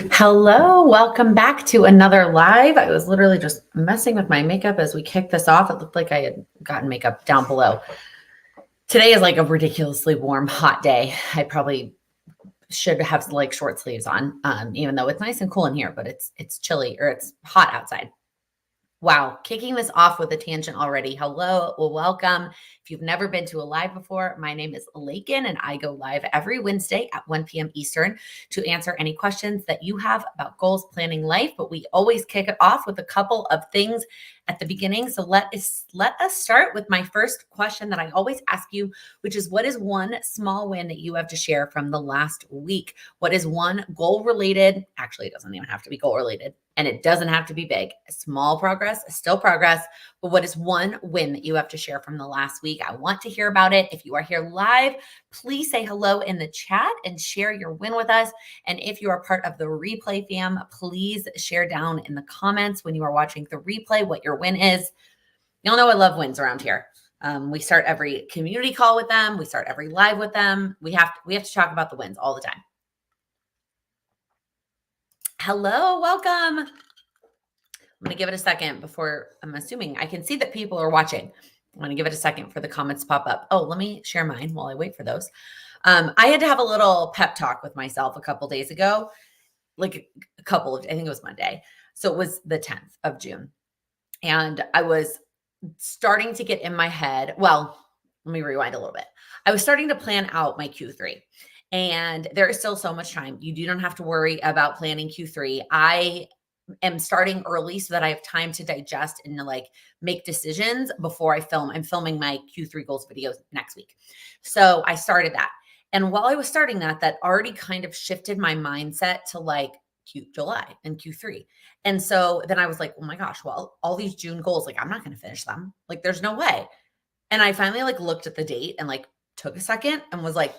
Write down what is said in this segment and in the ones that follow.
Hello, welcome back to another live. I was literally just messing with my makeup as we kicked this off. It looked like I had gotten makeup down below. Today is like a ridiculously warm, hot day. I probably should have like short sleeves on, even though it's nice and cool in here, but it's chilly or it's hot outside. Wow, kicking this off with a tangent already. Hello, well, welcome. If you've never been to a live before, my name is Laken, and I go live every Wednesday at 1 p.m. Eastern to answer any questions that you have about goals, planning life. But we always kick it off with a couple of things at the beginning. So let us start with my first question that I always ask you, which is, what is one small win that you have to share from the last week? What is one goal related? Actually, it doesn't even have to be goal related. And it doesn't have to be big. Small progress is still progress. But what is one win that you have to share from the last week? I want to hear about it. If you are here live, please say hello in the chat and share your win with us. And if you are part of the replay fam, please share down in the comments when you are watching the replay what your win is. Y'all know I love wins around here. We start every community call with them. We start every live with them. We have to talk about the wins all the time. Hello, welcome. I'm going to give it a second before I'm assuming I can see that people are watching. I'm going to give it a second for the comments to pop up. Oh, let me share mine while I wait for those. I had to have a little pep talk with myself a couple days ago, like I think it was Monday. So it was the 10th of June. And I was starting to get in my head. Well, let me rewind a little bit. I was starting to plan out my Q3. And there is still so much time. You do not have to worry about planning Q3. I am starting early so that I have time to digest and to like make decisions before I film. I'm filming my Q3 goals videos next week. So I started that. And while I was starting that already kind of shifted my mindset to like July and Q3. And so then I was like, oh my gosh, well, all these June goals, like I'm not going to finish them. Like there's no way. And I finally like looked at the date and like took a second and was like,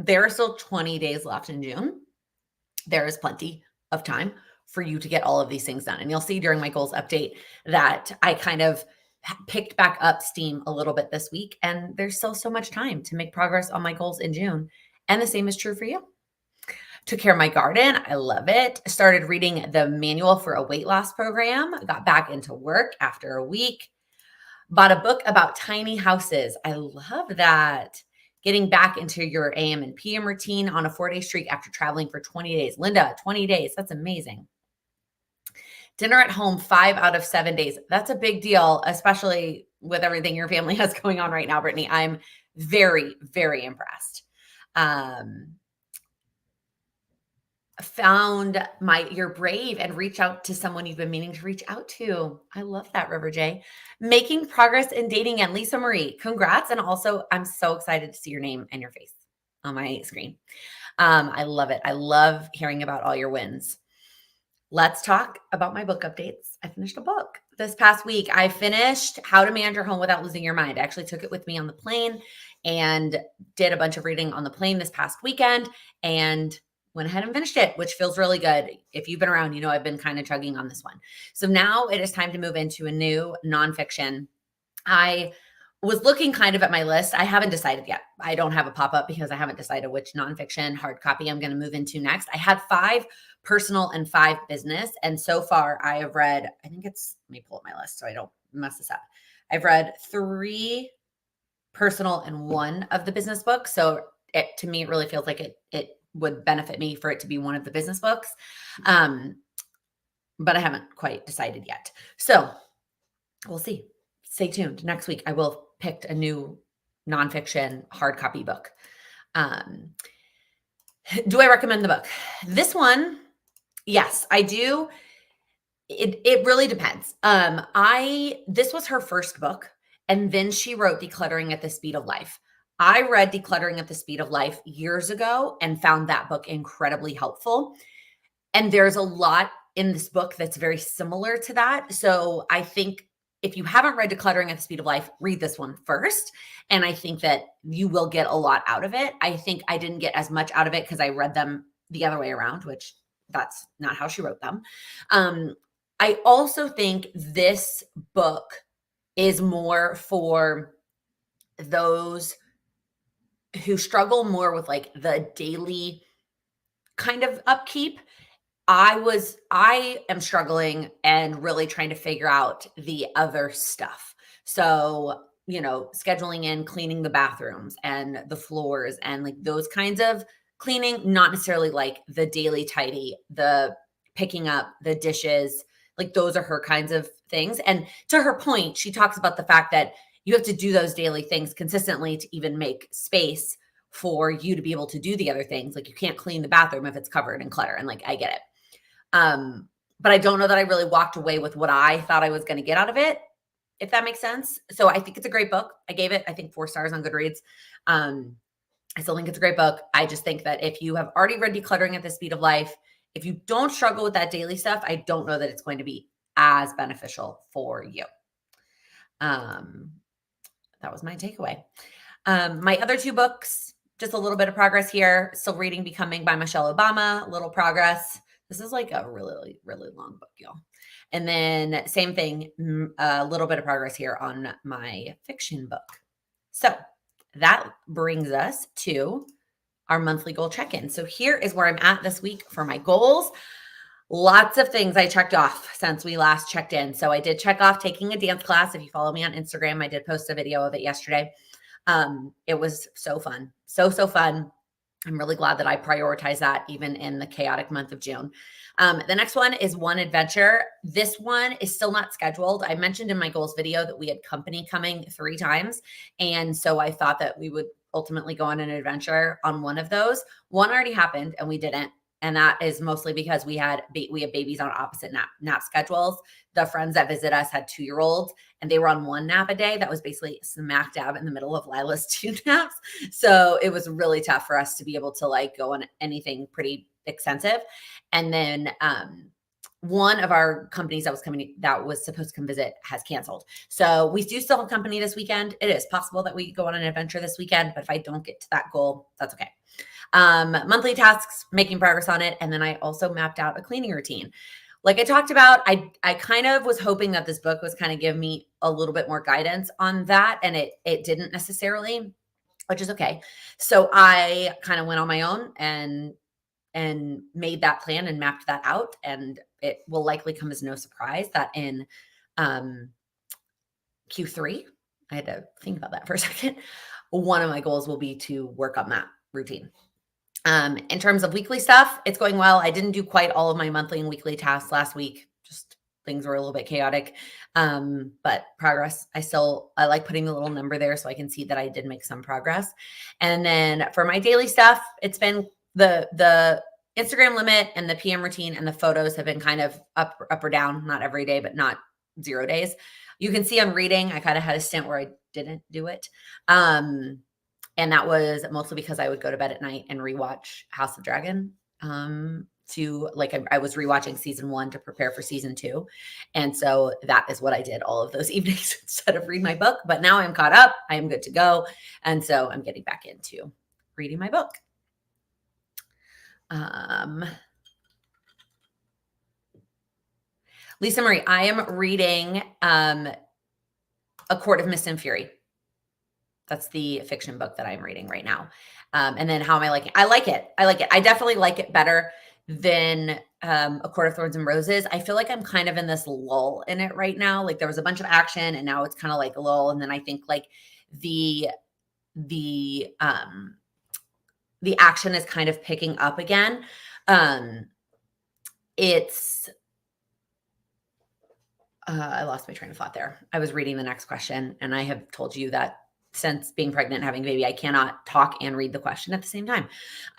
there are still 20 days left in June. There is plenty of time for you to get all of these things done. And you'll see during my goals update that I kind of picked back up steam a little bit this week. And there's still so much time to make progress on my goals in June. And the same is true for you. Took care of my garden. I love it. Started reading the manual for a weight loss program. Got back into work after a week. Bought a book about tiny houses. I love that. Getting back into your AM and PM routine on a 4-day streak after traveling for 20 days. Linda, 20 days. That's amazing. Dinner at home 5 out of 7 days. That's a big deal, especially with everything your family has going on right now, Brittany. I'm very, very impressed. You're brave and reach out to someone you've been meaning to reach out to. I love that, River J. Making progress in dating and Lisa Marie. Congrats. And also I'm so excited to see your name and your face on my screen. I love it. I love hearing about all your wins. Let's talk about my book updates. I finished a book this past week. I finished How to Manage Your Home Without Losing Your Mind. I actually took it with me on the plane and did a bunch of reading on the plane this past weekend and went ahead and finished it, which feels really good. If you've been around, you know I've been kind of chugging on this one. So now it is time to move into a new nonfiction. I was looking kind of at my list. I haven't decided yet. I don't have a pop-up because I haven't decided which nonfiction hard copy I'm going to move into next. I had 5 personal and 5 business. And so far I have read, let me pull up my list so I don't mess this up. I've read 3 personal and 1 of the business books. So to me, it really feels like it would benefit me for it to be one of the business books. But I haven't quite decided yet. So we'll see. Stay tuned. Next week, I will pick a new nonfiction hard copy book. Do I recommend the book? This one, yes, I do. It really depends. This was her first book, and then she wrote Decluttering at the Speed of Life. I read Decluttering at the Speed of Life years ago and found that book incredibly helpful. And there's a lot in this book that's very similar to that. So I think if you haven't read Decluttering at the Speed of Life, read this one first. And I think that you will get a lot out of it. I think I didn't get as much out of it because I read them the other way around, which that's not how she wrote them. I also think this book is more for those who struggle more with like the daily kind of upkeep. I am struggling and really trying to figure out the other stuff. So, scheduling in cleaning the bathrooms and the floors and like those kinds of cleaning, not necessarily like the daily tidy, the picking up the dishes, like those are her kinds of things. And to her point, she talks about the fact that you have to do those daily things consistently to even make space for you to be able to do the other things. Like you can't clean the bathroom if it's covered in clutter. And like, I get it. But I don't know that I really walked away with what I thought I was going to get out of it, if that makes sense. So I think it's a great book. I gave it, I think, 4 stars on Goodreads. I still think it's a great book. I just think that if you have already read Decluttering at the Speed of Life, if you don't struggle with that daily stuff, I don't know that it's going to be as beneficial for you. That was my takeaway. My other 2 books, just a little bit of progress here. Still reading Becoming by Michelle Obama, a little progress. This is like a really, really long book, y'all. And then same thing, a little bit of progress here on my fiction book. So that brings us to our monthly goal check-in. So here is where I'm at this week for my goals. Lots of things I checked off since we last checked in. So I did check off taking a dance class. If you follow me on Instagram, I did post a video of it yesterday. It was so fun. So fun. I'm really glad that I prioritized that even in the chaotic month of June. The next one is one adventure. This one is still not scheduled. I mentioned in my goals video that we had company coming 3 times. And so I thought that we would ultimately go on an adventure on one of those. One already happened and we didn't. And that is mostly because we have babies on opposite nap schedules. The friends that visit us had 2-year-olds and they were on 1 nap a day. That was basically smack dab in the middle of Lila's 2 naps. So it was really tough for us to be able to like go on anything pretty extensive. And then one of our companies that was supposed to come visit has canceled. So we do still have company this weekend. It is possible that we go on an adventure this weekend, but if I don't get to that goal, that's okay. Monthly tasks, making progress on it. And then I also mapped out a cleaning routine. Like I talked about, I kind of was hoping that this book was kind of give me a little bit more guidance on that. And it didn't necessarily, which is okay. So I kind of went on my own and made that plan and mapped that out. And it will likely come as no surprise that in Q3, I had to think about that for a second. One of my goals will be to work on that routine. In terms of weekly stuff, it's going well. I didn't do quite all of my monthly and weekly tasks last week. Just things were a little bit chaotic. But progress, I like putting the little number there so I can see that I did make some progress. And then for my daily stuff, it's been the Instagram limit and the PM routine and the photos have been kind of up or down, not every day, but not 0 days. You can see on reading, I kind of had a stint where I didn't do it. And that was mostly because I would go to bed at night and rewatch House of Dragon. I was rewatching season 1 to prepare for season 2. And so that is what I did all of those evenings instead of read my book. But now I'm caught up. I am good to go. And so I'm getting back into reading my book. Lisa Marie, I am reading A Court of Mist and Fury. That's the fiction book that I'm reading right now. And then how am I liking it? I like it. I definitely like it better than A Court of Thorns and Roses. I feel like I'm kind of in this lull in it right now. Like there was a bunch of action and now it's kind of like a lull. And then I think like the action is kind of picking up again. I lost my train of thought there. I was reading the next question and I have told you that since being pregnant and having a baby, I cannot talk and read the question at the same time.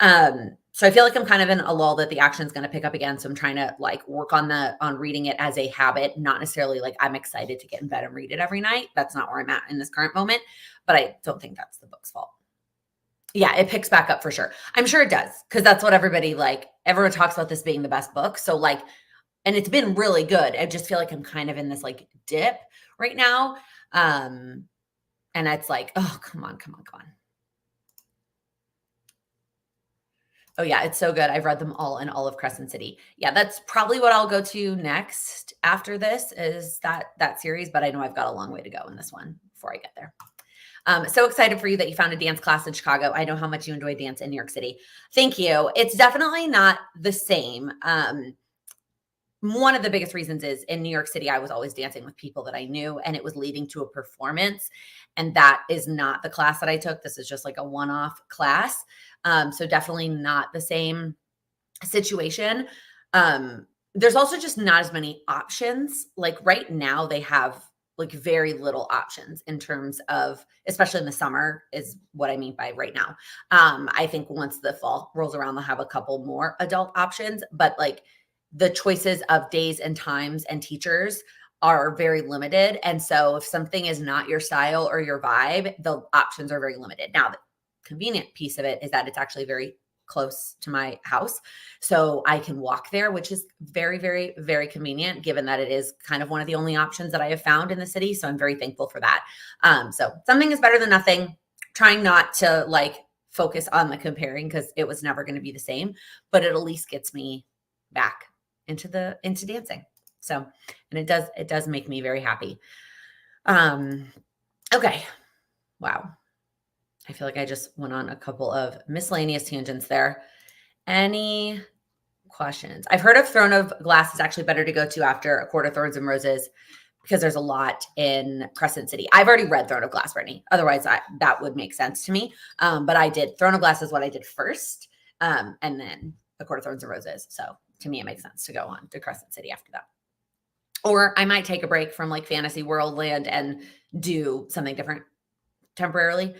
So I feel like I'm kind of in a lull that the action is going to pick up again. So I'm trying to like work on reading it as a habit, not necessarily like I'm excited to get in bed and read it every night. That's not where I'm at in this current moment, but I don't think that's the book's fault. Yeah, it picks back up for sure. I'm sure it does. Cause that's what everyone talks about this being the best book. So like, and it's been really good. I just feel like I'm kind of in this like dip right now. And it's like, oh, come on. Oh yeah, it's so good. I've read them all in all of Crescent City. Yeah, that's probably what I'll go to next after this is that series, but I know I've got a long way to go in this one before I get there. So excited for you that you found a dance class in Chicago. I know how much you enjoy dance in New York City. Thank you. It's definitely not the same. One of the biggest reasons is in New York City, I was always dancing with people that I knew, and it was leading to a performance. And that is not the class that I took. This is just like a one-off class. So definitely not the same situation. There's also just not as many options. Like right now, they have like very little options in terms of, especially in the summer, is what I mean by right now. I think once the fall rolls around, they'll have a couple more adult options, but like the choices of days and times and teachers are very limited. And so if something is not your style or your vibe, the options are very limited. Now, the convenient piece of it is that it's actually very close to my house. So I can walk there, which is very, very, very convenient, given that it is kind of one of the only options that I have found in the city. So I'm very thankful for that. So something is better than nothing. Trying not to like focus on the comparing because it was never going to be the same, but it at least gets me back into dancing. So, and it does make me very happy. Okay. Wow. I feel like I just went on a couple of miscellaneous tangents there. Any questions? I've heard of Throne of Glass is actually better to go to after A Court of Thorns and Roses because there's a lot in Crescent City. I've already read Throne of Glass, Brittany. Otherwise, that would make sense to me. But I did Throne of Glass is what I did first, and then A Court of Thorns and Roses. So to me, it makes sense to go on to Crescent City after that. Or I might take a break from like Fantasy World Land and do something different temporarily.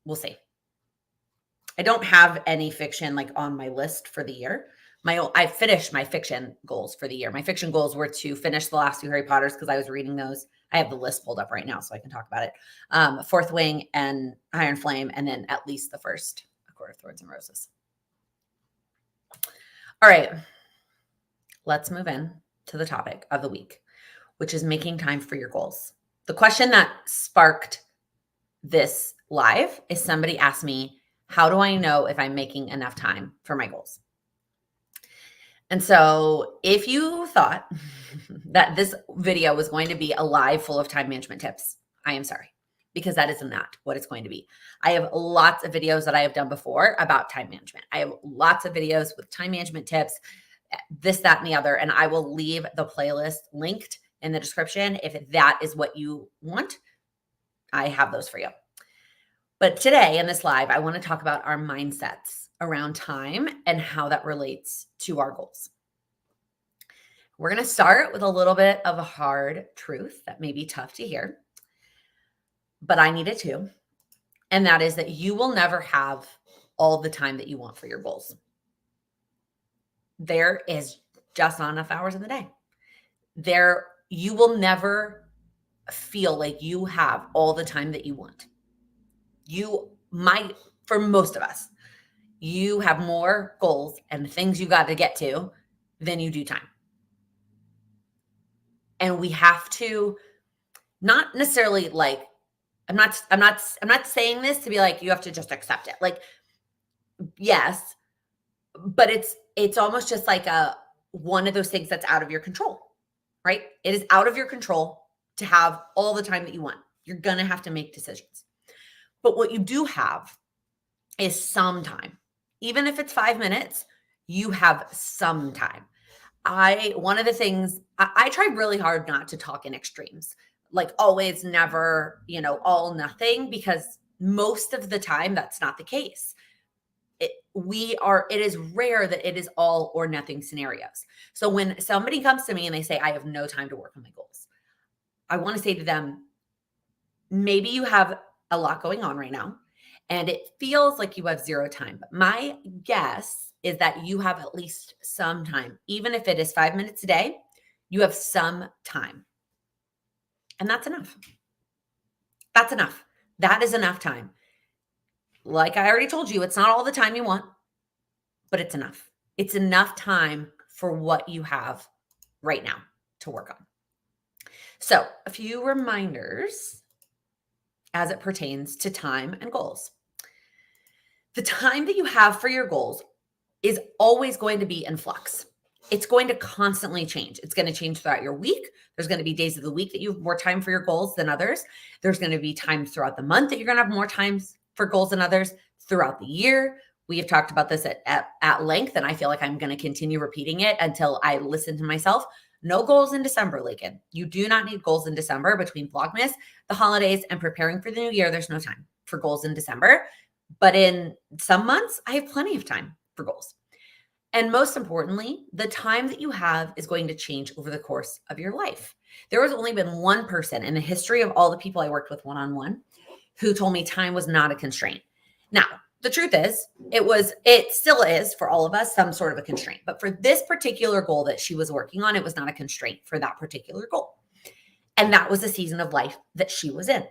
We'll see. I don't have any fiction like on my list for the year. I finished my fiction goals for the year. My fiction goals were to finish the last 2 Harry Potters because I was reading those. I have the list pulled up right now so I can talk about it. Fourth Wing and Iron Flame, and then at least the first A Court of Thorns and Roses. All right, let's move in to the topic of the week, which is making time for your goals. The question that sparked this live is somebody asked me, how do I know if I'm making enough time for my goals? And so if you thought that this video was going to be a live full of time management tips, I am sorry, because that is not what it's going to be. I have lots of videos that I have done before about time management. I have lots of videos with time management tips, this, that, and the other, and I will leave the playlist linked in the description. If that is what you want, I have those for you. But today in this live, I want to talk about our mindsets around time and how that relates to our goals. We're going to start with a little bit of a hard truth that may be tough to hear, but I need it too. And that is that you will never have all the time that you want for your goals. There is just not enough hours in the day. You will never feel like you have all the time that you want. You might, for most of us, you have more goals and things you got to get to than you do time. And we have to not necessarily like, I'm not saying this to be like, you have to just accept it. Like, yes, but it's almost just like one of those things that's out of your control, right? It is out of your control to have all the time that you want. You're going to have to make decisions. But what you do have is some time. Even if it's 5 minutes, you have some time. One of the things I try really hard not to talk in extremes, like always, never, all, nothing, because most of the time that's not the case. It is rare that it is all or nothing scenarios. So when somebody comes to me and they say, I have no time to work on my goals, I want to say to them, maybe you have a lot going on right now and it feels like you have zero time. But my guess is that you have at least some time. Even if it is 5 minutes a day, you have some time. And that's enough. That's enough. That is enough time. Like I already told you, it's not all the time you want, but it's enough. It's enough time for what you have right now to work on. So a few reminders as it pertains to time and goals. The time that you have for your goals is always going to be in flux. it's going to constantly change. It's going to change throughout your week. There's going to be days of the week that you have more time for your goals than others. There's going to be times throughout the month that you're going to have more times for goals than others. Throughout the year, we have talked about this at length, and I feel like I'm going to continue repeating it until I listen to myself. No goals in December, Laken. You do not need goals in December. Between Vlogmas, the holidays, and preparing for the new year, there's no time for goals in December. But in some months, I have plenty of time for goals. And most importantly, the time that you have is going to change over the course of your life. There has only been one person in the history of all the people I worked with one-on-one who told me time was not a constraint. Now, the truth is, it still is for all of us, some sort of a constraint. But for this particular goal that she was working on, it was not a constraint for that particular goal. And that was the season of life that she was in.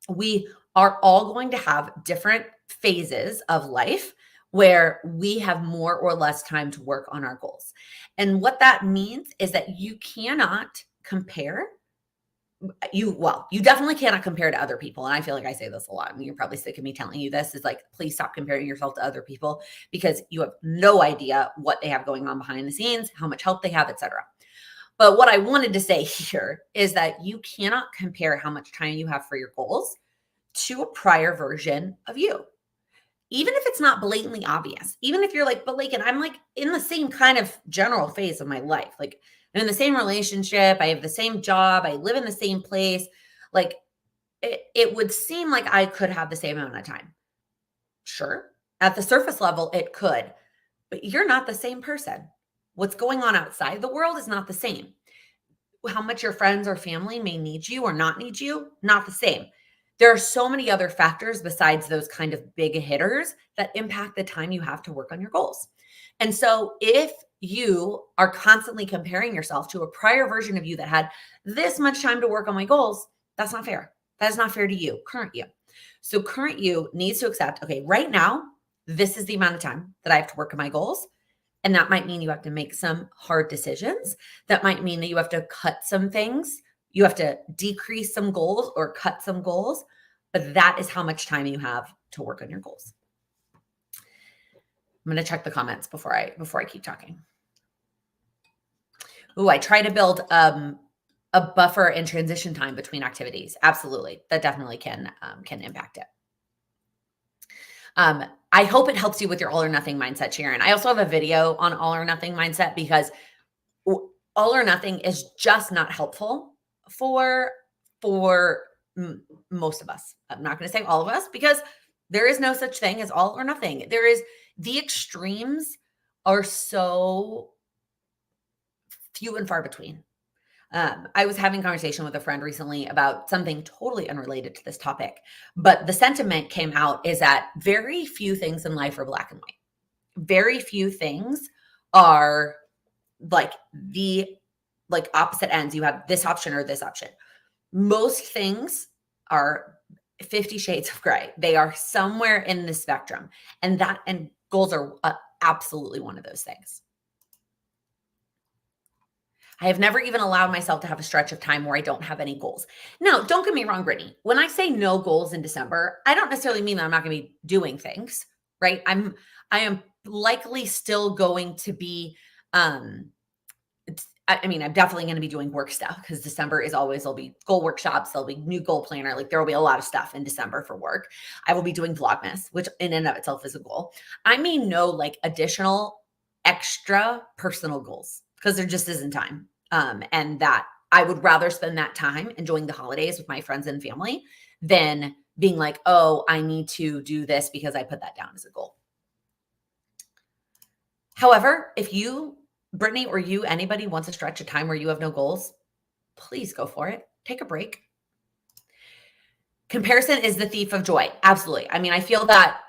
We are all going to have different phases of life where we have more or less time to work on our goals. And what that means is that you cannot compare. You definitely cannot compare to other people. And I feel like I say this a lot, and you're probably sick of me telling you this, is like, please stop comparing yourself to other people, because you have no idea what they have going on behind the scenes, how much help they have, etc. But what I wanted to say here is that you cannot compare how much time you have for your goals to a prior version of you. Even if it's not blatantly obvious, even if you're like, but Laken, I'm like in the same kind of general phase of my life. Like, I'm in the same relationship. I have the same job. I live in the same place. Like, it would seem like I could have the same amount of time. Sure. At the surface level, it could, but you're not the same person. What's going on outside the world is not the same. How much your friends or family may need you or not need you, not the same. There are so many other factors besides those kind of big hitters that impact the time you have to work on your goals. And so if you are constantly comparing yourself to a prior version of you that had this much time to work on my goals, that's not fair. That is not fair to you, current you. So current you needs to accept, okay, right now, this is the amount of time that I have to work on my goals. And that might mean you have to make some hard decisions. That might mean that you have to cut some things. You have to decrease some goals or cut some goals, but that is how much time you have to work on your goals. I'm going to check the comments before I keep talking. I try to build a buffer and transition time between activities. Absolutely. That definitely can impact it. I hope it helps you with your all or nothing mindset, Sharon. I also have a video on all or nothing mindset, because all or nothing is just not helpful for most of us. I'm not going to say all of us, because there is no such thing as all or nothing. The extremes are so few and far between. I was having a conversation with a friend recently about something totally unrelated to this topic, but the sentiment came out is that very few things in life are black and white. Very few things are like the opposite ends. You have this option or this option. Most things are 50 shades of gray. They are somewhere in the spectrum, and goals are absolutely one of those things. I have never even allowed myself to have a stretch of time where I don't have any goals. Now, don't get me wrong, Brittany. When I say no goals in December, I don't necessarily mean that I'm not going to be doing things, right? I am likely still going to be, I'm definitely going to be doing work stuff, because December is always, there'll be goal workshops, there'll be new goal planner. Like, there will be a lot of stuff in December for work. I will be doing Vlogmas, which in and of itself is a goal. I mean, no like additional extra personal goals, because there just isn't time. And that I would rather spend that time enjoying the holidays with my friends and family than being like, oh, I need to do this because I put that down as a goal. However, if you, Brittany, or you, anybody wants to stretch a time where you have no goals, please go for it. Take a break. Comparison is the thief of joy. Absolutely. I mean, I feel that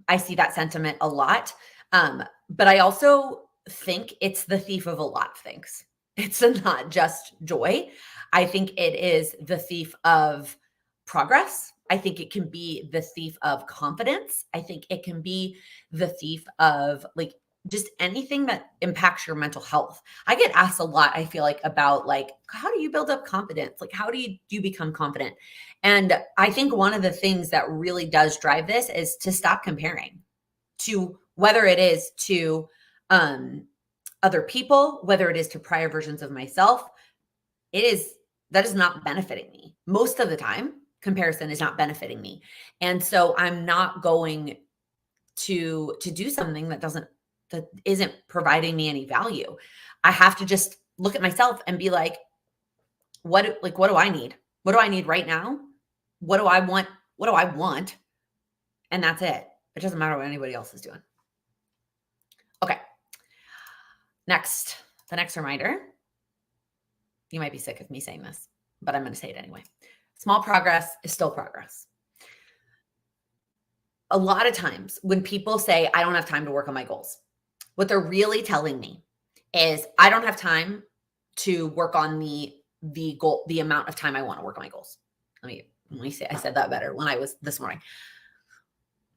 I see that sentiment a lot. But I also think it's the thief of a lot of things. It's not just joy. I think it is the thief of progress. I think it can be the thief of confidence. I think it can be the thief of like just anything that impacts your mental health. I get asked a lot, I feel like, about like, how do you build up confidence? Like, how do you become confident? And I think one of the things that really does drive this is to stop comparing, to whether it is to other people, whether it is to prior versions of myself, that is not benefiting me. Most of the time, comparison is not benefiting me. And so I'm not going to do something that isn't providing me any value. I have to just look at myself and be like, what do I need? What do I need right now? What do I want? What do I want? And that's it. It doesn't matter what anybody else is doing. Okay. The next reminder. You might be sick of me saying this, but I'm going to say it anyway. Small progress is still progress. A lot of times when people say, I don't have time to work on my goals, what they're really telling me is I don't have time to work on the goal, the amount of time I want to work on my goals. Let me say, I said that better when I was this morning.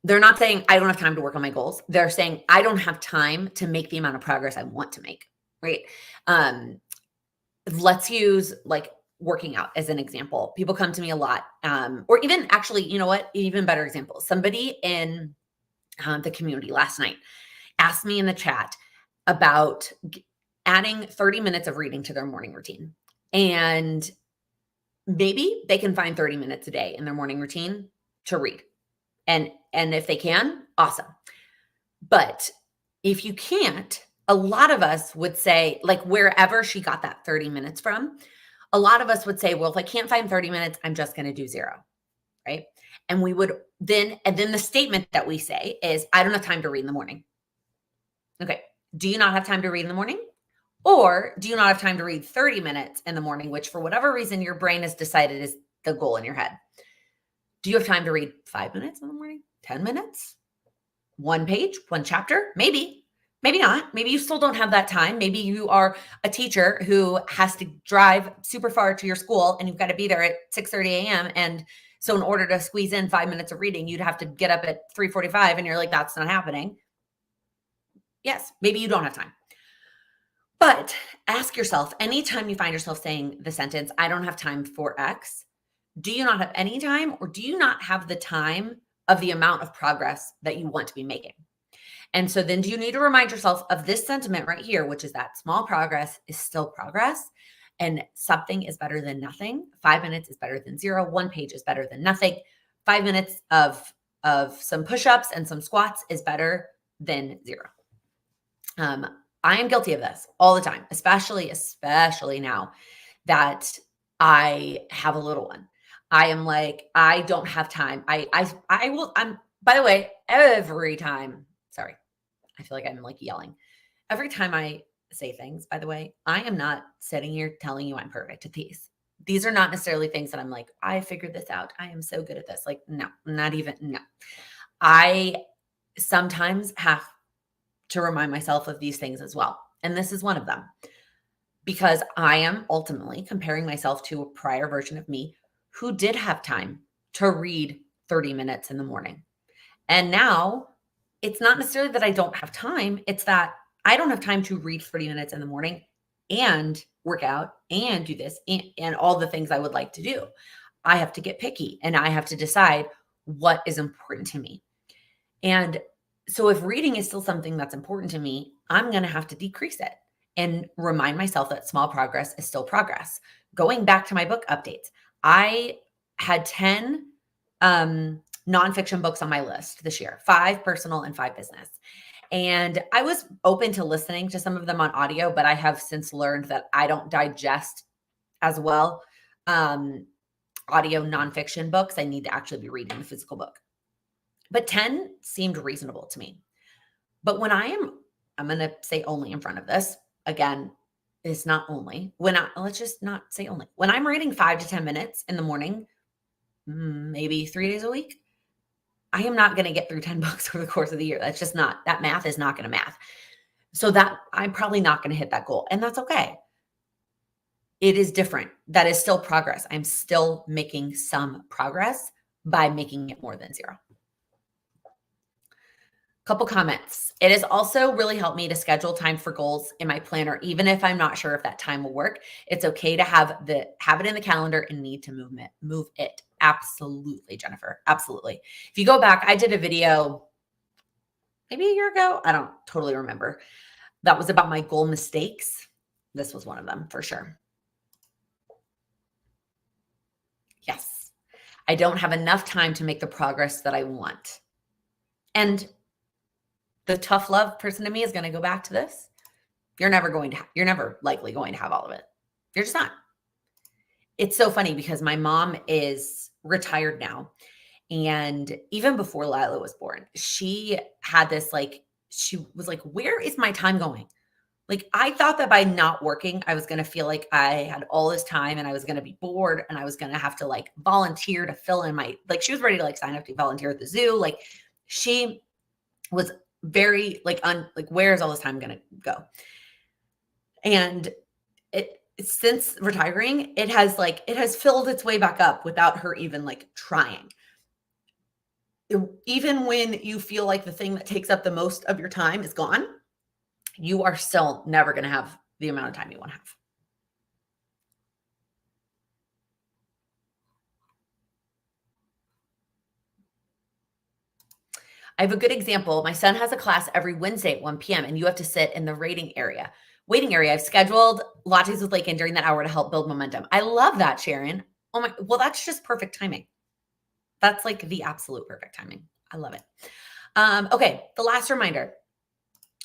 They're not saying I don't have time to work on my goals. They're saying I don't have time to make the amount of progress I want to make, right? Let's use like working out as an example. People come to me a lot, or even actually, you know what? Even better example. Somebody in the community last night asked me in the chat about adding 30 minutes of reading to their morning routine. And maybe they can find 30 minutes a day in their morning routine to read. And if they can, awesome. But if you can't, a lot of us would say, like wherever she got that 30 minutes from, a lot of us would say, well, if I can't find 30 minutes, I'm just going to do 0. Right. And we would then the statement that we say is, I don't have time to read in the morning. Okay. Do you not have time to read in the morning? Or do you not have time to read 30 minutes in the morning, which for whatever reason, your brain has decided is the goal in your head? Do you have time to read 5 minutes in the morning? 10 minutes? 1 page, 1 chapter? Maybe not. Maybe you still don't have that time. Maybe you are a teacher who has to drive super far to your school and you've got to be there at 6:30 a.m. And so in order to squeeze in 5 minutes of reading, you'd have to get up at 3:45 and you're like, that's not happening. Yes, maybe you don't have time. But ask yourself, anytime you find yourself saying the sentence, I don't have time for X, do you not have any time, or do you not have the time of the amount of progress that you want to be making? And so then do you need to remind yourself of this sentiment right here, which is that small progress is still progress, and something is better than nothing. 5 minutes is better than 0. 1 page is better than nothing. 5 minutes of some push-ups and some squats is better than 0. I am guilty of this all the time, especially now that I have a little one. I am like, I don't have time. By the way, every time, sorry, I feel like I'm like yelling. Every time I say things, by the way, I am not sitting here telling you I'm perfect at these. These are not necessarily things that I'm like, I figured this out. I am so good at this. Like, no, not even, no. I sometimes have to remind myself of these things as well. And this is one of them, because I am ultimately comparing myself to a prior version of me who did have time to read 30 minutes in the morning. And now it's not necessarily that I don't have time. It's that I don't have time to read 30 minutes in the morning and work out and do this and all the things I would like to do. I have to get picky and I have to decide what is important to me. And so if reading is still something that's important to me, I'm going to have to decrease it and remind myself that small progress is still progress. Going back to my book updates, I had 10 nonfiction books on my list this year, 5 personal and 5 business. And I was open to listening to some of them on audio, but I have since learned that I don't digest as well audio nonfiction books. I need to actually be reading the physical book. But 10 seemed reasonable to me. But when I'm going to say only in front of this, again, it's not only. Let's just not say only. When I'm reading 5 to 10 minutes in the morning, maybe 3 days a week, I am not going to get through 10 books over the course of the year. That's just not, that math is not going to math. So that I'm probably not going to hit that goal. And that's okay. It is different. That is still progress. I'm still making some progress by making it more than 0. Couple comments. It has also really helped me to schedule time for goals in my planner, even if I'm not sure if that time will work. It's okay to have it in the calendar and need to move it. Absolutely, Jennifer. Absolutely. If you go back, I did a video maybe a year ago. I don't totally remember. that was about my goal mistakes. This was one of them for sure. Yes. I don't have enough time to make the progress that I want. And the tough love person to me is going to go back to this. You're never likely going to have all of it. You're just not. It's so funny because my mom is retired now. And even before Lila was born, she had this she was like, where is my time going? Like, I thought that by not working, I was going to feel like I had all this time and I was going to be bored and I was going to have to volunteer to fill in she was ready to sign up to volunteer at the zoo. She was very where is all this time going to go? And since retiring, it has filled its way back up without her even trying. Even when you feel like the thing that takes up the most of your time is gone, you are still never going to have the amount of time you want to have. I have a good example. My son has a class every Wednesday at 1 p.m. and you have to sit in the waiting area. I've scheduled lattes with Laken during that hour to help build momentum. I love that, Sharon. Oh my, well, that's just perfect timing. That's the absolute perfect timing. I love it. Okay, the last reminder.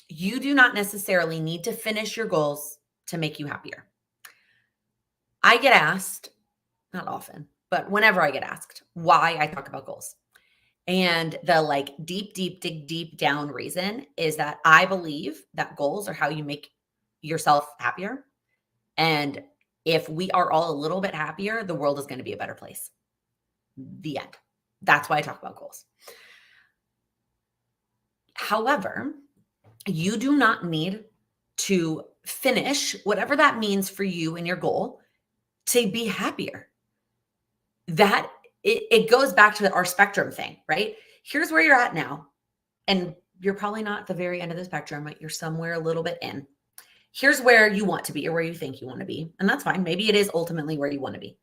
You do not necessarily need to finish your goals to make you happier. I get asked, not often, but whenever I get asked why I talk about goals. And the dig deep down reason is that I believe that goals are how you make yourself happier. And if we are all a little bit happier, the world is going to be a better place. The end. That's why I talk about goals. However, you do not need to finish whatever that means for you and your goal to be happier. That it goes back to our spectrum thing, right? Here's where you're at now. And you're probably not at the very end of the spectrum, but you're somewhere a little bit in. Here's where you want to be or where you think you want to be. And that's fine. Maybe it is ultimately where you want to be.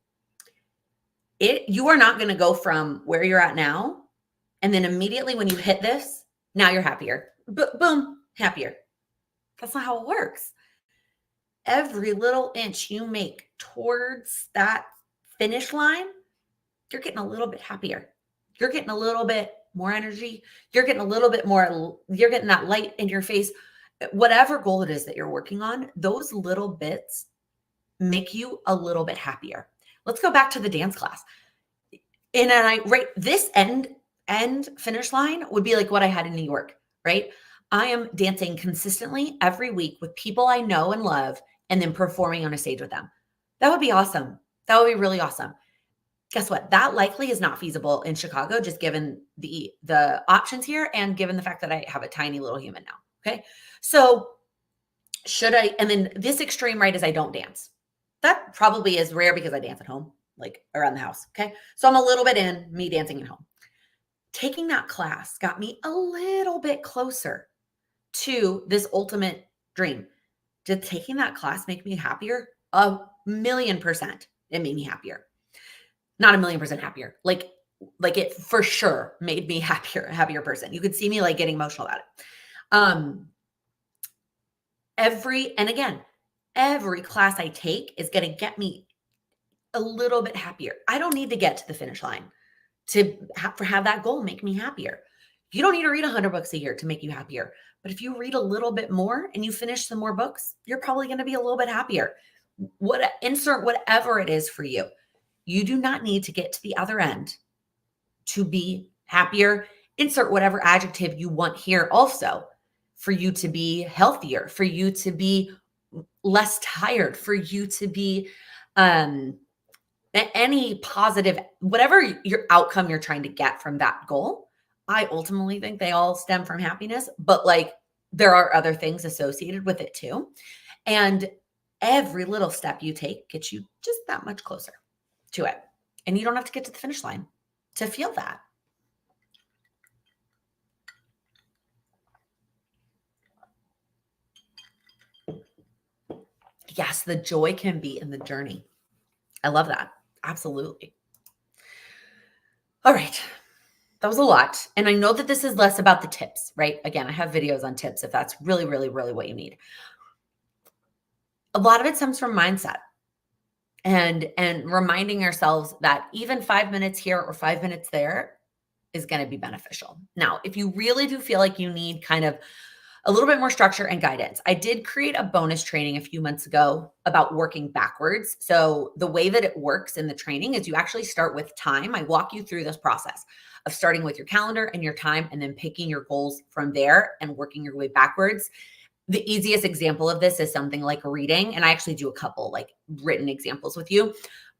You are not going to go from where you're at now. And then immediately when you hit this, now you're happier. Boom, happier. That's not how it works. Every little inch you make towards that finish line, you're getting a little bit happier. You're getting a little bit more energy. You're getting a little bit more, you're getting that light in your face. Whatever goal it is that you're working on, those little bits make you a little bit happier. Let's go back to the dance class. This end finish line would be like what I had in New York, right? I am dancing consistently every week with people I know and love and then performing on a stage with them. That would be awesome. That would be really awesome. Guess what? That likely is not feasible in Chicago, just given the options here and given the fact that I have a tiny little human now. Okay. So and then this extreme right is I don't dance. That probably is rare because I dance at home, around the house. Okay. So I'm a little bit in me dancing at home. Taking that class got me a little bit closer to this ultimate dream. Did taking that class make me happier? 1,000,000%. It made me happier. Not 1,000,000% happier. It for sure made me a happier person. You could see me getting emotional about it. Every class I take is going to get me a little bit happier. I don't need to get to the finish line to have that goal make me happier. You don't need to read 100 books a year to make you happier. But if you read a little bit more and you finish some more books, you're probably going to be a little bit happier. Insert whatever it is for you. You do not need to get to the other end to be happier. Insert whatever adjective you want here also for you to be healthier, for you to be less tired, for you to be any positive, whatever your outcome you're trying to get from that goal. I ultimately think they all stem from happiness, but there are other things associated with it too. And every little step you take gets you just that much closer to it. And you don't have to get to the finish line to feel that. Yes, the joy can be in the journey. I love that. Absolutely. All right. That was a lot. And I know that this is less about the tips, right? Again, I have videos on tips if that's really, really, really what you need. A lot of it stems from mindset and reminding ourselves that even 5 minutes here or 5 minutes there is going to be beneficial. Now, if you really do feel like you need kind of a little bit more structure and guidance, I did create a bonus training a few months ago about working backwards. So the way that it works in the training is you actually start with time. I walk you through this process of starting with your calendar and your time and then picking your goals from there and working your way backwards. The easiest example of this is something like reading. And I actually do a couple like written examples with you.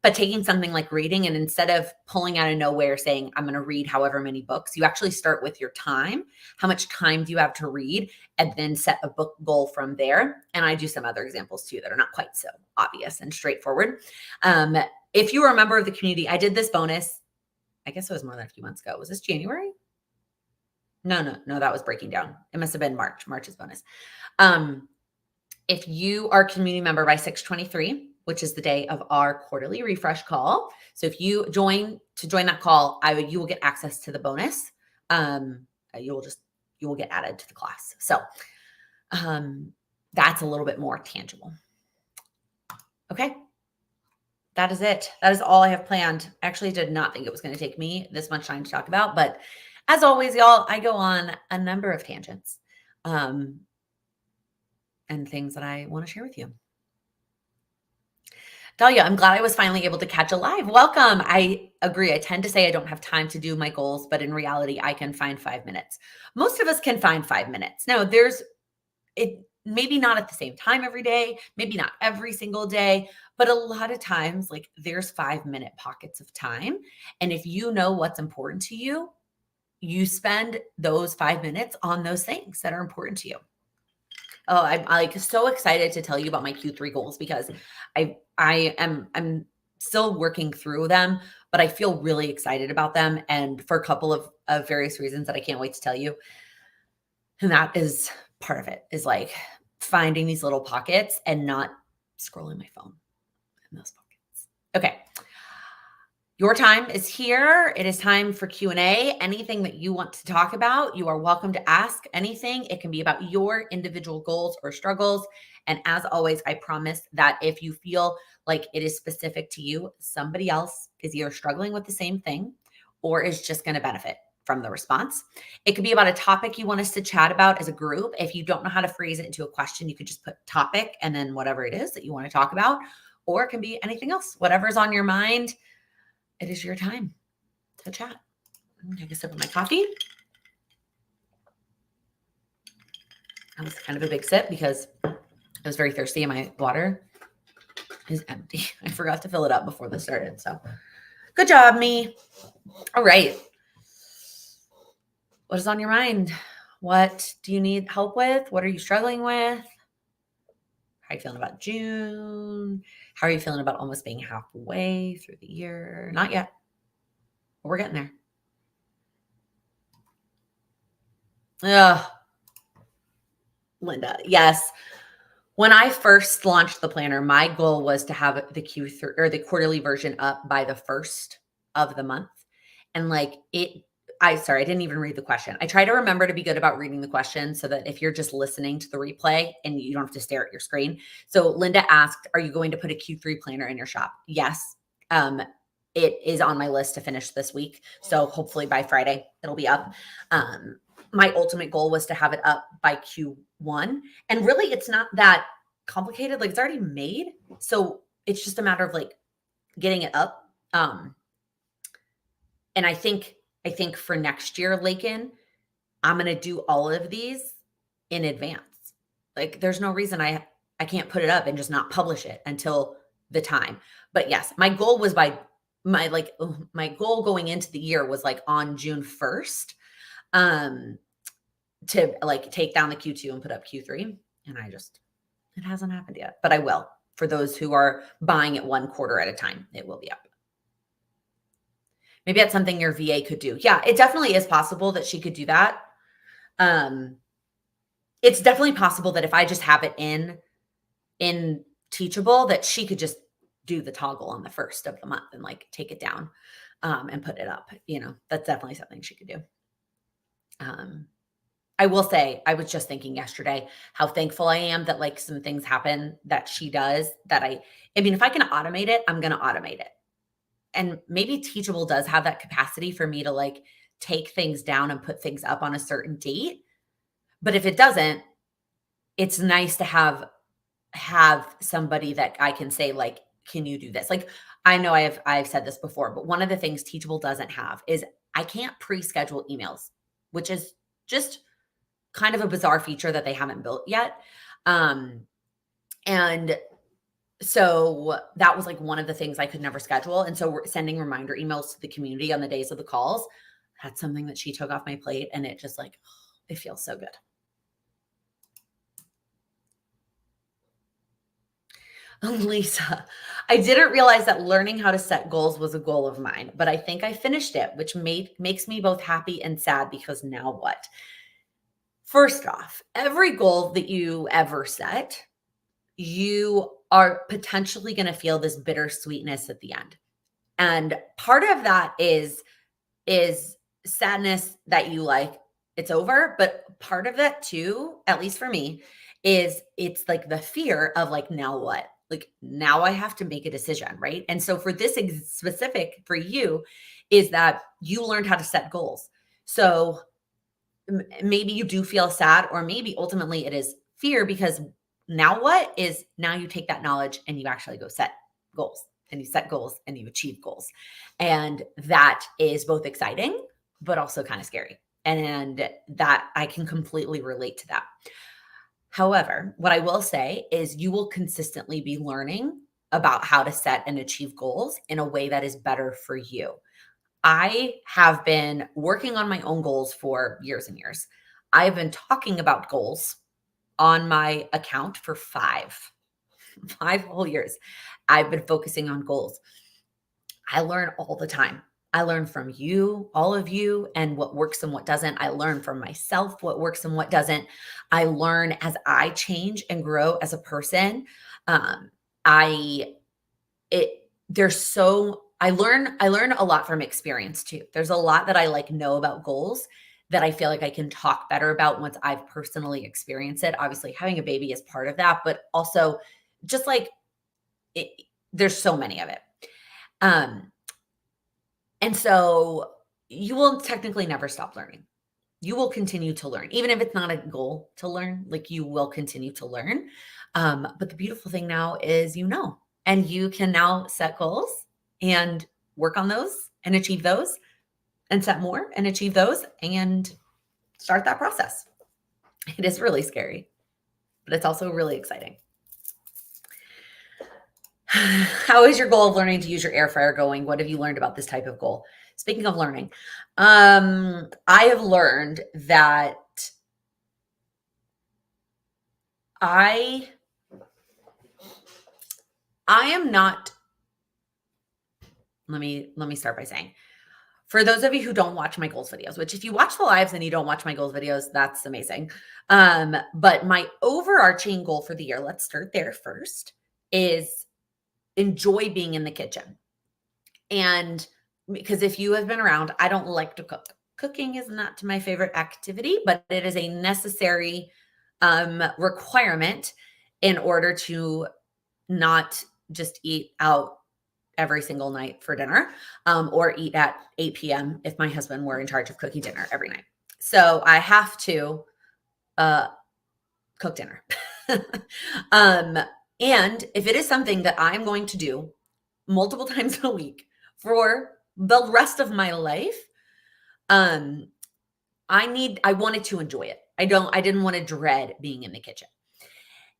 But taking something like reading and instead of pulling out of nowhere saying, I'm going to read however many books, you actually start with your time. How much time do you have to read? And then set a book goal from there. And I do some other examples too that are not quite so obvious and straightforward. If you are a member of the community, I did this bonus. I guess it was more than a few months ago. Was this January? No, that was breaking down. It must have been March's bonus. If you are a community member by 6/23, which is the day of our quarterly refresh call. So if you join that call, you will get access to the bonus. You will get added to the class. So that's a little bit more tangible. Okay. That is it. That is all I have planned. Actually, did not think it was going to take me this much time to talk about, but as always, y'all, I go on a number of tangents and things that I want to share with you. Dahlia, I'm glad I was finally able to catch a live. Welcome. I agree. I tend to say I don't have time to do my goals, but in reality, I can find 5 minutes. Most of us can find 5 minutes. Now, maybe not at the same time every day, maybe not every single day, but a lot of times, like there's 5-minute pockets of time. And if you know what's important to you, you spend those 5 minutes on those things that are important to you. Oh, I'm like so excited to tell you about my Q3 goals because I'm still working through them, but I feel really excited about them and for a couple of various reasons that I can't wait to tell you. And that is part of it, is like finding these little pockets and not scrolling my phone in those pockets. Okay. Your time is here. It is time for Q&A. Anything that you want to talk about, you are welcome to ask anything. It can be about your individual goals or struggles. And as always, I promise that if you feel like it is specific to you, somebody else is either struggling with the same thing or is just going to benefit from the response. It could be about a topic you want us to chat about as a group. If you don't know how to phrase it into a question, you could just put topic and then whatever it is that you want to talk about, or it can be anything else, whatever's on your mind. It is your time to chat. Take a sip of my coffee. That was kind of a big sip because I was very thirsty and my water is empty. I forgot to fill it up before this started. So good job, me. All right. What is on your mind? What do you need help with? What are you struggling with? How are you feeling about June? How are you feeling about almost being halfway through the year? Not yet. But we're getting there. Linda, yes. When I first launched the planner, my goal was to have the Q3 or the quarterly version up by the 1st of the month. And I didn't even read the question. I try to remember to be good about reading the question so that if you're just listening to the replay and you don't have to stare at your screen. So Linda asked, are you going to put a Q3 planner in your shop? Yes. It is on my list to finish this week. So hopefully by Friday, it'll be up. My ultimate goal was to have it up by Q1. And really, it's not that complicated. Like it's already made. So it's just a matter of like getting it up. And I think for next year, Laken, I'm going to do all of these in advance. Like there's no reason I can't put it up and just not publish it until the time. But yes, my goal was my goal going into the year was like on June 1st to like take down the Q2 and put up Q3. And it hasn't happened yet, but I will. For those who are buying it one quarter at a time, it will be up. Maybe that's something your VA could do. Yeah, it definitely is possible that she could do that. It's definitely possible that if I just have it in Teachable, that she could just do the toggle on the 1st of the month and like take it down. and put it up. That's definitely something she could do. I will say, I was just thinking yesterday how thankful I am that like some things happen that she does that I mean, if I can automate it, I'm going to automate it. And maybe Teachable does have that capacity for me to like take things down and put things up on a certain date. But if it doesn't, it's nice to have somebody that I can say like, can you do this? Like, I know I've said this before, but one of the things Teachable doesn't have is I can't pre-schedule emails, which is just kind of a bizarre feature that they haven't built yet. And so that was like one of the things I could never schedule. And so we're sending reminder emails to the community on the days of the calls. That's something that she took off my plate, and it just like, it feels so good. Lisa, I didn't realize that learning how to set goals was a goal of mine, but I think I finished it, which makes me both happy and sad because now what? First off, every goal that you ever set, you are potentially going to feel this bittersweetness at the end. And part of that is sadness that you like it's over, but part of that too, at least for me, is it's like the fear of like now what? Like now I have to make a decision, right? And so for this specific for you is that you learned how to set goals. So maybe you do feel sad, or maybe ultimately it is fear, because now what is now you take that knowledge and you actually go set goals, and you set goals and you achieve goals. And that is both exciting, but also kind of scary. And that I can completely relate to that. However, what I will say is you will consistently be learning about how to set and achieve goals in a way that is better for you. I have been working on my own goals for years and years. I've been talking about goals on my account for five whole years. I've been focusing on goals. I learn all the time. I learn from you, all of you, and what works and what doesn't. I learn from myself what works and what doesn't. I learn as I change and grow as a person. I learn a lot from experience too. There's a lot that I like know about goals that I feel like I can talk better about once I've personally experienced it. Obviously, having a baby is part of that, but also just like there's so many of it. And so you will technically never stop learning. You will continue to learn, even if it's not a goal to learn, like you will continue to learn. But the beautiful thing now is, and you can now set goals and work on those and achieve those and set more and achieve those and start that process. It is really scary, but it's also really exciting. How is your goal of learning to use your air fryer going? What have you learned about this type of goal? Speaking of learning, I have learned that I am not, let me start by saying, for those of you who don't watch my goals videos, which if you watch the lives and you don't watch my goals videos, that's amazing. But my overarching goal for the year, let's start there first, is enjoy being in the kitchen. And because if you have been around, I don't like to cook. Cooking is not my favorite activity, but it is a necessary requirement in order to not just eat out every single night for dinner, or eat at 8 p.m. if my husband were in charge of cooking dinner every night. So I have to cook dinner. And if it is something that I'm going to do multiple times a week for the rest of my life, I wanted to enjoy it. I didn't want to dread being in the kitchen.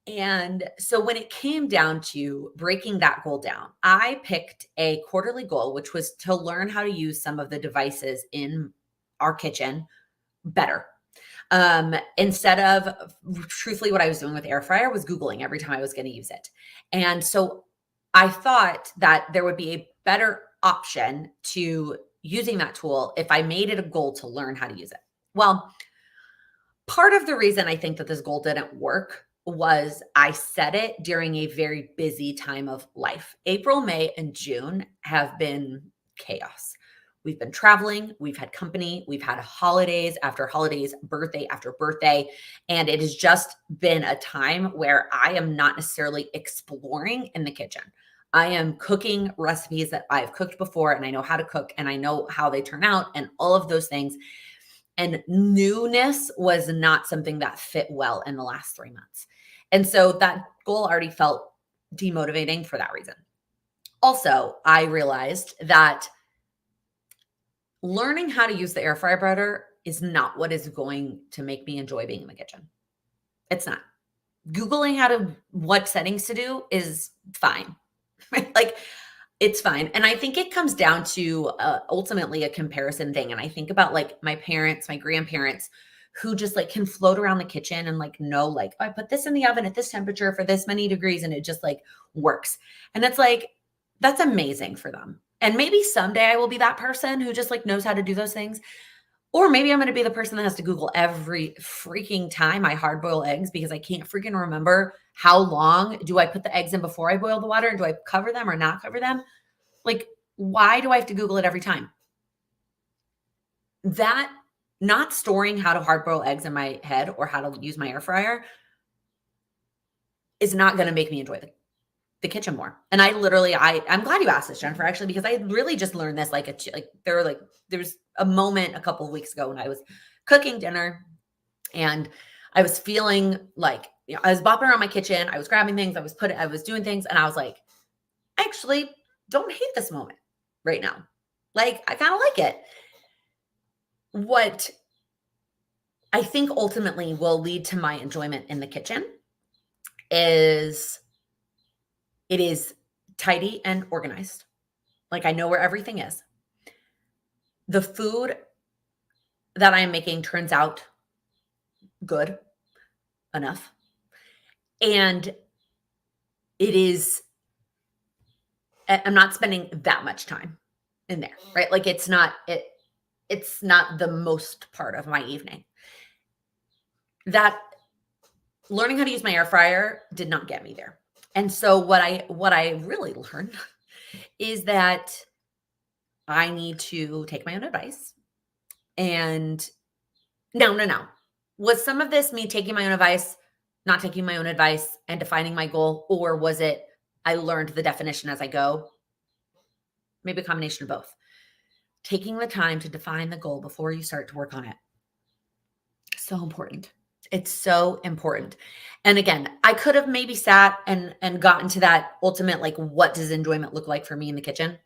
And so when it came down to breaking that goal down, I picked a quarterly goal, which was to learn how to use some of the devices in our kitchen better. Instead of, truthfully, what I was doing with air fryer was Googling every time I was going to use it. And so I thought that there would be a better option to using that tool if I made it a goal to learn how to use it. Well, part of the reason I think that this goal didn't work was I set it during a very busy time of life. April, May, and June have been chaos We've been traveling, we've had company, we've had holidays after holidays, birthday after birthday. And it has just been a time where I am not necessarily exploring in the kitchen. I am cooking recipes that I've cooked before and I know how to cook and I know how they turn out and all of those things. And newness was not something that fit well in the last 3 months. And so that goal already felt demotivating for that reason. Also, I realized that learning how to use the air fryer better is not what is going to make me enjoy being in the kitchen. It's not. Googling what settings to do is fine. Like, it's fine. And I think it comes down to ultimately a comparison thing. And I think about like my parents, my grandparents, who just like can float around the kitchen and like know like, oh, I put this in the oven at this temperature for this many degrees and it just like works. And it's like, that's amazing for them. And maybe someday I will be that person who just like knows how to do those things. Or maybe I'm going to be the person that has to Google every freaking time I hard boil eggs because I can't freaking remember how long do I put the eggs in before I boil the water and do I cover them or not cover them? Like, why do I have to Google it every time? That not storing how to hard boil eggs in my head or how to use my air fryer is not going to make me enjoy the kitchen more. And I'm glad you asked this, Jennifer, actually, because I really just learned this there's a moment a couple of weeks ago when I was cooking dinner and I was feeling like, I was bopping around my kitchen. I was grabbing things. I was doing things. And I was like, I actually don't hate this moment right now. Like, I kind of like it. What I think ultimately will lead to my enjoyment in the kitchen is it is tidy and organized. Like, I know where everything is. The food that I am making turns out good enough. And I'm not spending that much time in there, right? Like, it's not the most part of my evening. That learning how to use my air fryer did not get me there. And so what I really learned is that I need to take my own advice. And no. Was some of this me taking my own advice, not taking my own advice, and defining my goal? Or was it I learned the definition as I go? Maybe a combination of both. Taking the time to define the goal before you start to work on it. So important. It's so important. And again, I could have maybe sat and gotten to that ultimate, like, what does enjoyment look like for me in the kitchen?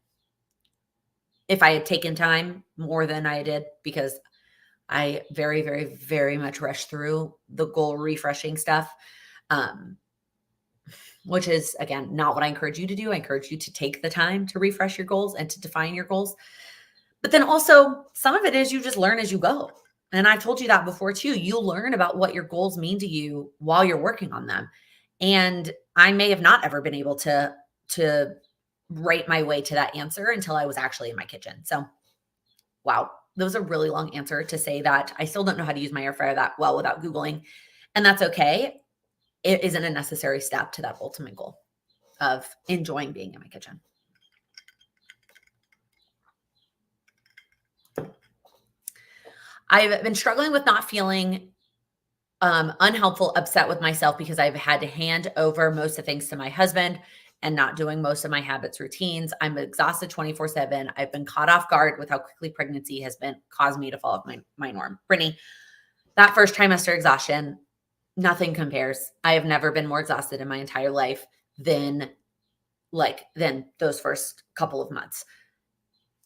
If I had taken time more than I did, because I very, very, very much rushed through the goal refreshing stuff, which is, again, not what I encourage you to do. I encourage you to take the time to refresh your goals and to define your goals. But then also, some of it is you just learn as you go. And I've told you that before too. You learn about what your goals mean to you while you're working on them. And I may have not ever been able to write my way to that answer until I was actually in my kitchen. So, wow, that was a really long answer to say that I still don't know how to use my air fryer that well without Googling. And that's okay. It isn't a necessary step to that ultimate goal of enjoying being in my kitchen. I've been struggling with not feeling unhelpful, upset with myself because I've had to hand over most of the things to my husband and not doing most of my habits, routines. I'm exhausted 24/7. I've been caught off guard with how quickly pregnancy has been caused me to fall off my norm. Brittany, that first trimester exhaustion, nothing compares. I have never been more exhausted in my entire life than those first couple of months.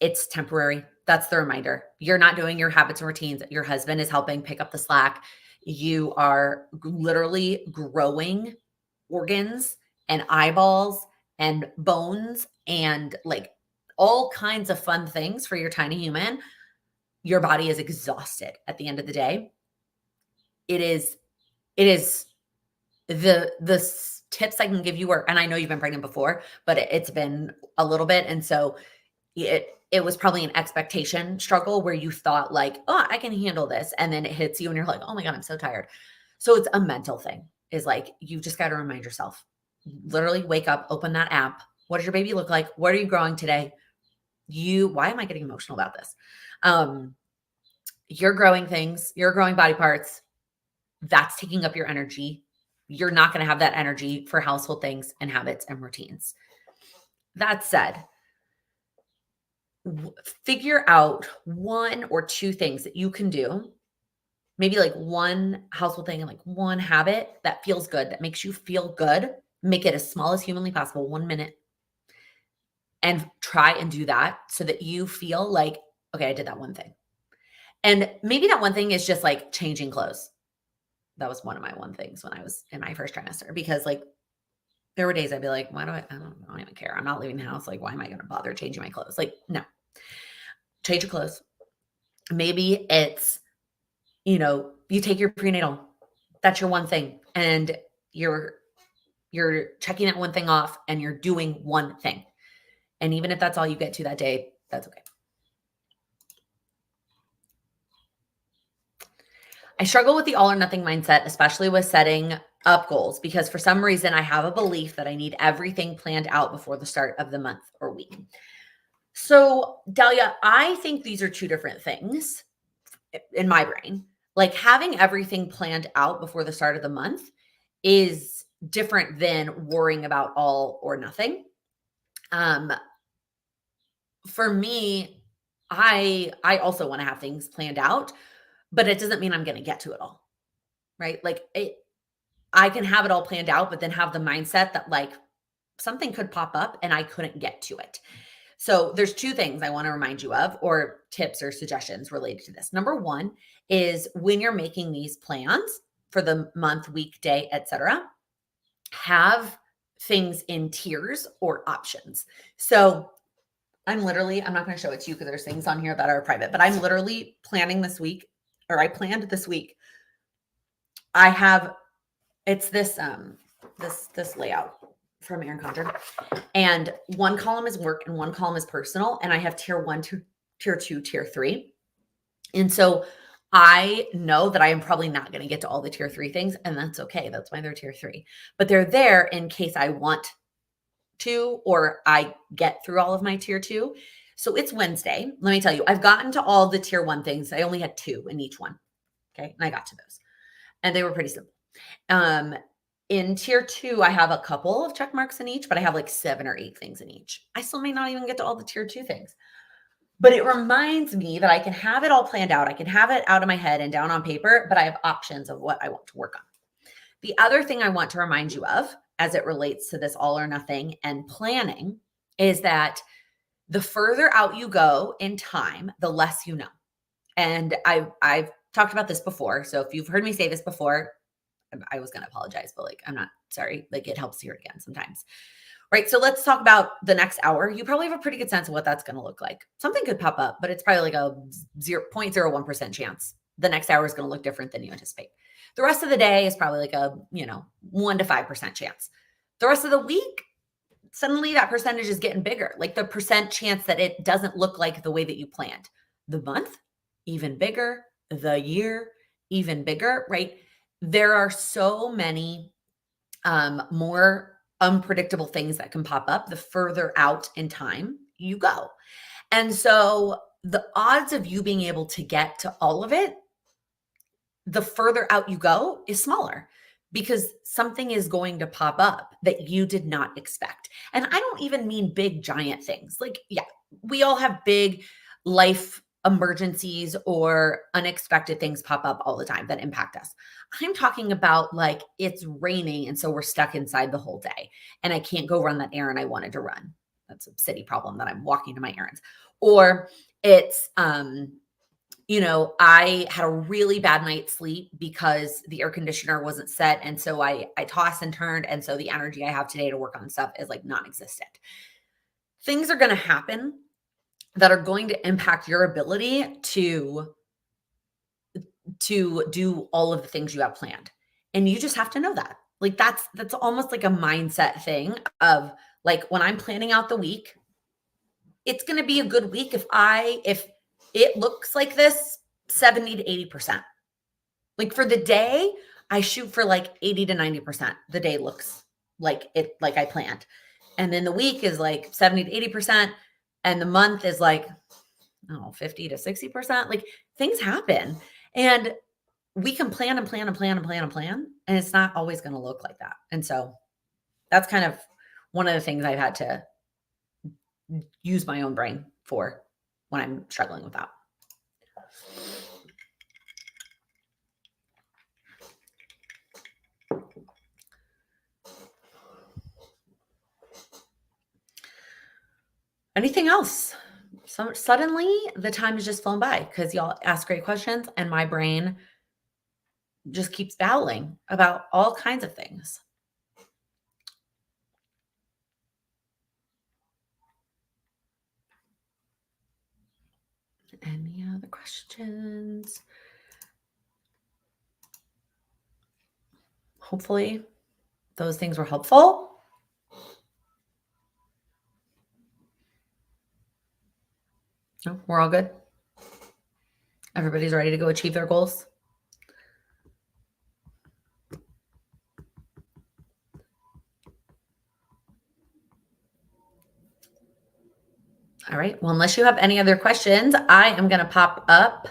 It's temporary. That's the reminder. You're not doing your habits and routines. Your husband is helping pick up the slack. You are literally growing organs and eyeballs and bones and like all kinds of fun things for your tiny human. Your body is exhausted at the end of the day. It is the tips I can give you are, and I know you've been pregnant before, but it's been a little bit. And so it was probably an expectation struggle where you thought like, oh, I can handle this. And then it hits you and you're like, oh my God, I'm so tired. So it's a mental thing, is like, you just got to remind yourself, literally wake up, open that app. What does your baby look like? What are you growing today? why am I getting emotional about this? You're growing things, you're growing body parts. That's taking up your energy. You're not going to have that energy for household things and habits and routines. That said, figure out 1 or 2 things that you can do, maybe like 1 household thing and like 1 habit that feels good, that makes you feel good. Make it as small as humanly possible, 1 minute, and try and do that so that you feel like, okay, I did that 1 thing. And maybe that 1 thing is just like changing clothes. That was one of my 1 things when I was in my first trimester, because like there were days I'd be like, why do I don't even care. I'm not leaving the house. Like, why am I going to bother changing my clothes? Like, no, change your clothes. Maybe it's, you take your prenatal. That's your 1 thing. And you're checking that 1 thing off and you're doing 1 thing. And even if that's all you get to that day, that's okay. I struggle with the all or nothing mindset, especially with setting up goals, because for some reason I have a belief that I need everything planned out before the start of the month or week. So, Dahlia, I think these are 2 different things in my brain. Like, having everything planned out before the start of the month is different than worrying about all or nothing. For me, I also want to have things planned out, but it doesn't mean I'm going to get to it all, right? Like, I can have it all planned out, but then have the mindset that like something could pop up and I couldn't get to it. So there's 2 things I want to remind you of, or tips or suggestions related to this. Number 1 is, when you're making these plans for the month, week, day, etc., have things in tiers or options. So I'm not going to show it to you because there's things on here that are private, but I'm literally planning this week, or I planned this week. It's this layout from Erin Condren, and 1 column is work and 1 column is personal, and I have tier 1, tier 2, tier 3. And so I know that I am probably not going to get to all the tier 3 things, and that's okay. That's why they're tier 3. But they're there in case I want to, or I get through all of my tier 2. So it's Wednesday. Let me tell you, I've gotten to all the tier 1 things. I only had 2 in each one. Okay. And I got to those, and they were pretty simple. In tier 2, I have a couple of check marks in each, but I have like 7 or 8 things in each. I still may not even get to all the tier 2 things, but it reminds me that I can have it all planned out. I can have it out of my head and down on paper, but I have options of what I want to work on. The other thing I want to remind you of, as it relates to this all or nothing and planning, is that the further out you go in time, the less you know. And I've talked about this before. So if you've heard me say this before, I was going to apologize, but like, I'm not sorry. Like, it helps to hear it again sometimes. Right. So let's talk about the next hour. You probably have a pretty good sense of what that's going to look like. Something could pop up, but it's probably like a 0.01% chance the next hour is going to look different than you anticipate. The rest of the day is probably like a, 1 to 5% chance. The rest of the week, suddenly that percentage is getting bigger. Like, the percent chance that it doesn't look like the way that you planned. The month, even bigger. The year, even bigger, right? There are so many more unpredictable things that can pop up the further out in time you go. And so the odds of you being able to get to all of it, the further out you go, is smaller, because something is going to pop up that you did not expect. And I don't even mean big, giant things. Like, yeah, we all have big life emergencies or unexpected things pop up all the time that impact us. I'm talking about like, it's raining and so we're stuck inside the whole day and I can't go run that errand I wanted to run. That's a city problem that I'm walking to my errands. Or it's I had a really bad night's sleep because the air conditioner wasn't set, and so I tossed and turned, and so the energy I have today to work on stuff is like non-existent. Things are going to happen that are going to impact your ability to do all of the things you have planned. And you just have to know that. Like, that's almost like a mindset thing of like, when I'm planning out the week, it's going to be a good week if it looks like this 70 to 80%. Like, for the day, I shoot for like 80 to 90%. The day looks like I planned. And then the week is like 70 to 80%. and the month is like, 50 to 60%. Like things happen. And we can plan and plan and plan and plan and plan. And it's not always going to look like that. And so that's kind of one of the things I've had to use my own brain for when I'm struggling with that. Anything else? So suddenly the time has just flown by because y'all ask great questions and my brain just keeps babbling about all kinds of things. Any other questions? Hopefully those things were helpful. No, we're all good. Everybody's ready to go achieve their goals. All right. Well, unless you have any other questions, I am going to pop up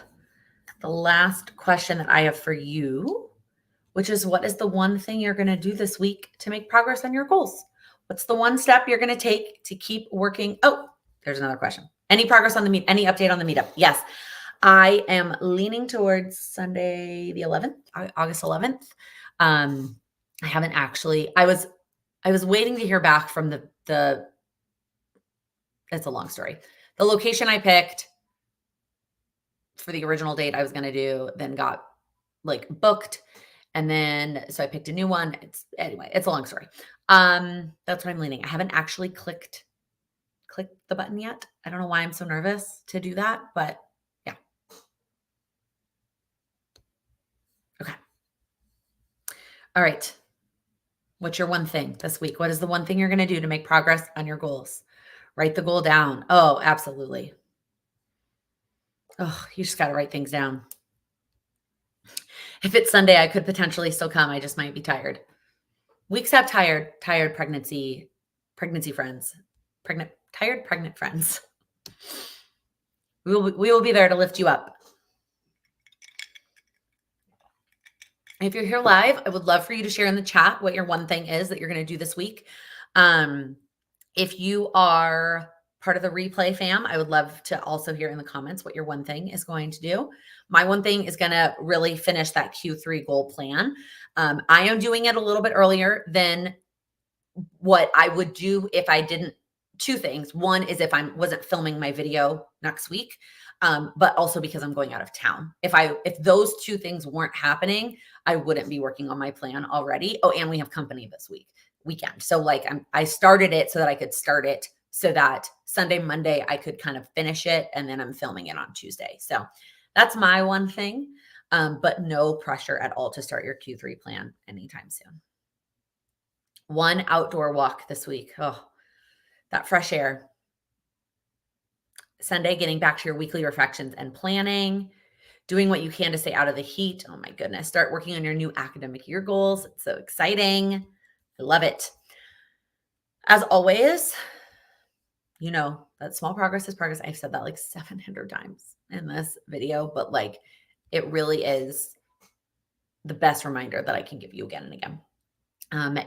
the last question that I have for you, which is what is the one thing you're going to do this week to make progress on your goals? What's the one step you're going to take to keep working? Oh, there's another question. Any progress on the any update on the meetup? Yes. I am leaning towards Sunday, the 11th, August 11th. I haven't actually, I was waiting to hear back from it's a long story. The location I picked for the original date I was going to do, then got like booked. And then, so I picked a new one. It's a long story. That's what I'm leaning. I haven't actually clicked the button yet. I don't know why I'm so nervous to do that, but yeah. Okay. All right. What's your one thing this week? What is the one thing you're going to do to make progress on your goals? Write the goal down. Oh, absolutely. Oh, you just got to write things down. If it's Sunday, I could potentially still come. I just might be tired. Weeks have tired pregnancy friends, tired pregnant friends. We will be there to lift you up. If you're here live, I would love for you to share in the chat what your one thing is that you're going to do this week. If you are part of the replay fam, I would love to also hear in the comments what your one thing is going to do. My one thing is going to really finish that Q3 goal plan. I am doing it a little bit earlier than what I would do if I didn't. Two things. One is if I wasn't filming my video next week, but also because I'm going out of town. If those two things weren't happening, I wouldn't be working on my plan already. Oh, and we have company this weekend. So like I started it so that I could start it so that Sunday, Monday, I could kind of finish it. And then I'm filming it on Tuesday. So that's my one thing, but no pressure at all to start your Q3 plan anytime soon. One outdoor walk this week. Oh, that fresh air. Sunday, getting back to your weekly reflections and planning, doing what you can to stay out of the heat. Oh my goodness. Start working on your new academic year goals. It's so exciting. I love it. As always, you know that small progress is progress. I've said that like 700 times in this video, but like it really is the best reminder that I can give you again and again.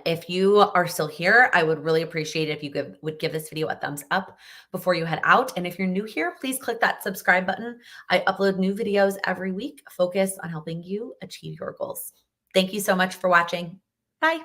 If you are still here, I would really appreciate it if you would give this video a thumbs up before you head out. And if you're new here, please click that subscribe button. I upload new videos every week, focused on helping you achieve your goals. Thank you so much for watching. Bye.